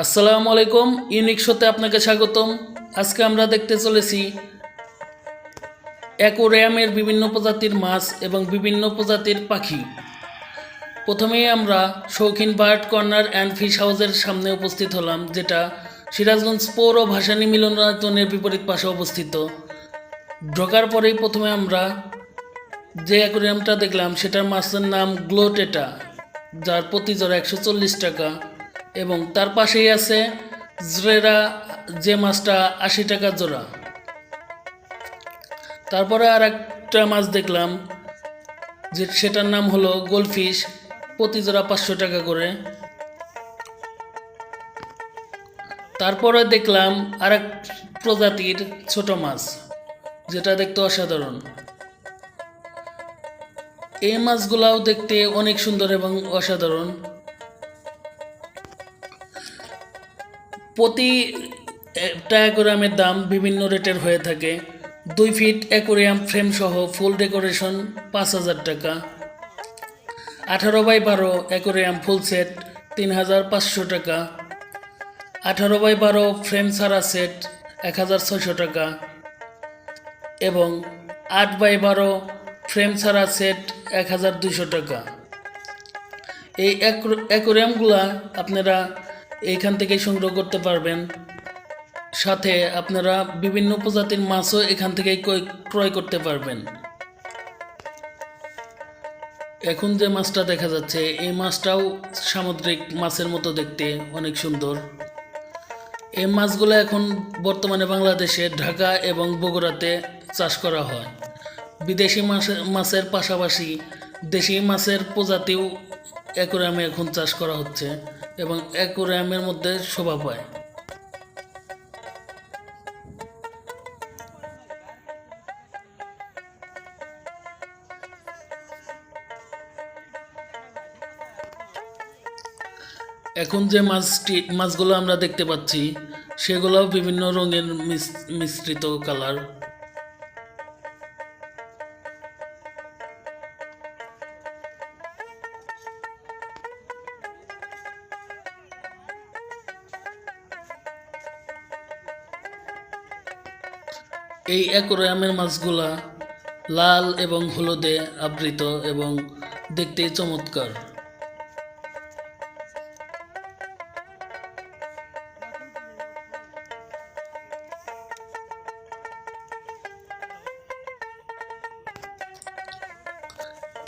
আসসালামু আলাইকুম। ইউনিক শোতে আপনাকে স্বাগতম। আজকে আমরা দেখতে চলেছি অ্যাকোরিয়ামের বিভিন্ন প্রজাতির মাছ এবং বিভিন্ন প্রজাতির পাখি। প্রথমেই আমরা শৌখিন বার্ড কর্নার অ্যান্ড ফিশ হাউসের সামনে উপস্থিত হলাম, যেটা সিরাজগঞ্জ পৌর ভাসানী মিলনায়তনের বিপরীত পাশে অবস্থিত। ঢোকার পরেই প্রথমে আমরা যে অ্যাকোরিয়ামটা দেখলাম সেটার মাছের নাম গ্লোটেটা, যার প্রতি জোড়া 140 টাকা, এবং তার পাশেই আছে জেরা, যে মাছটা 80 টাকা জোড়া। তারপরে আর একটা মাছ দেখলাম যে সেটার নাম হলো গোল্ডফিশ, প্রতি জোড়া 500 টাকা করে। তারপরে দেখলাম আর এক প্রজাতির ছোট মাছ, যেটা দেখতে অসাধারণ। এই মাছগুলাও দেখতে অনেক সুন্দর এবং অসাধারণ। প্রতি একটা অ্যাকোরিয়ামের দাম বিভিন্ন রেটের হয়ে থাকে। 2 ফিট অ্যাকোরিয়াম ফ্রেম সহ ফুল ডেকোরেশন 5,000 টাকা। 18x12 অ্যাকোরিয়াম ফুল সেট 3,500 টাকা। 18x12 ফ্রেম ছাড়া সেট 1,600 টাকা এবং 8x12 ফ্রেম ছাড়া সেট 1,200 টাকা। এই অ্যাকোরিয়ামগুলা আপনারা এইখান থেকে সংগ্রহ করতে পারবেন। সাথে আপনারা বিভিন্ন প্রজাতির মাছও এখান থেকেই ক্রয় করতে পারবেন। এখন যে মাছটা দেখা যাচ্ছে এই মাছটাও সামুদ্রিক মাছের মতো দেখতে অনেক সুন্দর। এই মাছগুলো এখন বর্তমানে বাংলাদেশে ঢাকা এবং বগুড়াতে চাষ করা হয়। বিদেশি মাছের পাশাপাশি দেশি মাছের প্রজাতিও অ্যাকোরিয়ামে এখন চাষ করা হচ্ছে এবং অ্যাকোরিয়ামের মধ্যে শোভা পায়। এখন যে মাছগুলো আমরা দেখতে পাচ্ছি সেগুলোও বিভিন্ন রঙের মিশ্রিত কালার। এই অ্যাকোরিয়ামের মাছগুলা লাল এবং হলুদে আবৃত এবং দেখতে চমৎকার।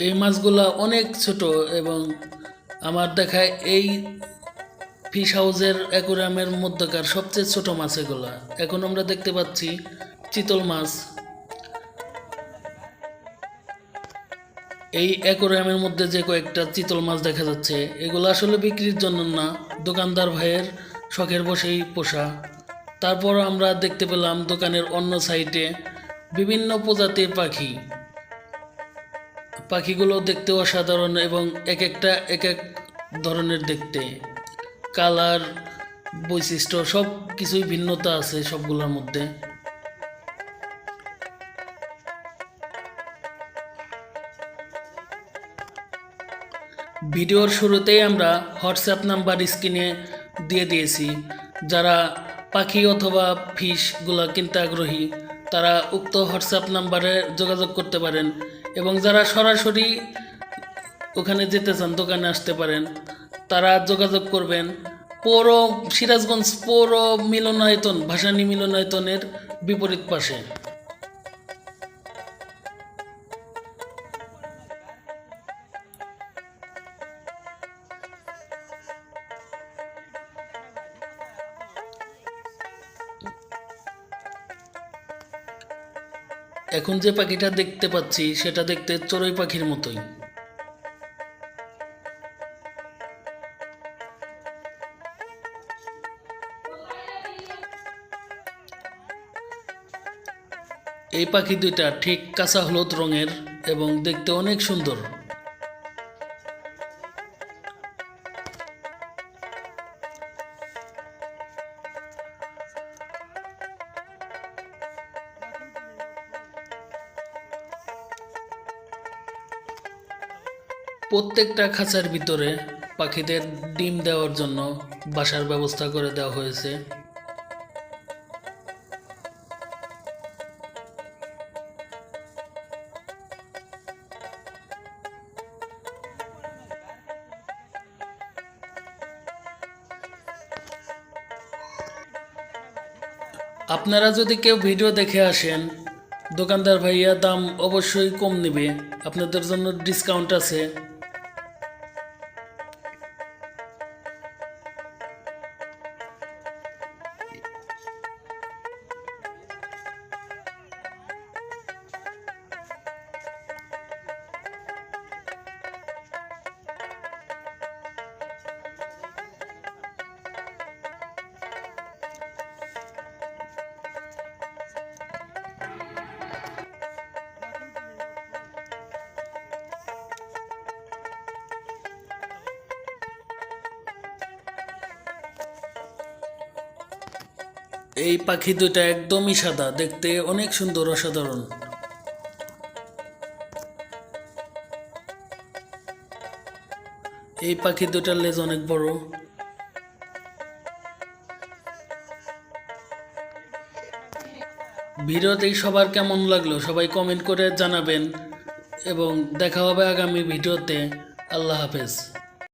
এই মাছগুলা অনেক ছোট এবং আমার দেখায় এই ফিশ হাউসের অ্যাকোরিয়ামের মধ্যকার সবচেয়ে ছোট মাছ এগুলা। এখন আমরা দেখতে পাচ্ছি চিতল মাছ। এই অ্যাকোরিয়ামের মধ্যে যে কয়েকটা চিতল মাছ দেখা যাচ্ছে এগুলো আসলে বিক্রির জন্য না, দোকানদার ভাইয়ের শখের বশেই পোষা। তারপর আমরা দেখতে পেলাম দোকানের অন্য সাইডে বিভিন্ন প্রজাতির পাখিগুলো দেখতে অসাধারণ এবং এক একটা এক এক ধরনের দেখতে। কালার, বৈশিষ্ট্য সব কিছুই ভিন্নতা আছে সবগুলোর মধ্যে। ভিডিওর শুরুতেই আমরা হোয়াটসঅ্যাপ নাম্বার স্ক্রিনে দিয়ে দিয়েছি। যারা পাখি অথবা ফিশগুলো কিনতে আগ্রহী তারা উক্ত হোয়াটসঅ্যাপ নাম্বারে যোগাযোগ করতে পারেন এবং যারা সরাসরি ওখানে যেতে চান দোকানে আসতে পারেন, তারা যোগাযোগ করবেন সিরাজগঞ্জ পৌর মিলনায়তন, ভাসানী মিলনায়তনের বিপরীত পাশে। এখন যে পাখিটা দেখতে পাচ্ছি সেটা দেখতে চড়ুই পাখির মতোই। এই পাখি দুইটা ঠিক কাঁচা হলুদ রঙের এবং দেখতে অনেক সুন্দর। প্রত্যেকটা খাঁচার ভিতরে পাখিদের ডিম দেওয়ার জন্য বাসার ব্যবস্থা করে দেওয়া হয়েছে। আপনারা যদি কেউ ভিডিও দেখে আসেন, দোকানদার ভাইয়া দাম অবশ্যই কম নেবে, আপনাদের জন্য ডিসকাউন্ট আছে। এই পাখি দুটা একদমই সাদা, দেখতে অনেক সুন্দর, অসাধারণ। এই পাখি দুটার লেজ অনেক বড়। ভিডিওটি সবার কেমন লাগলো সবাই কমেন্ট করে জানাবেন এবং দেখা হবে আগামী ভিডিওতে। আল্লাহ হাফেজ।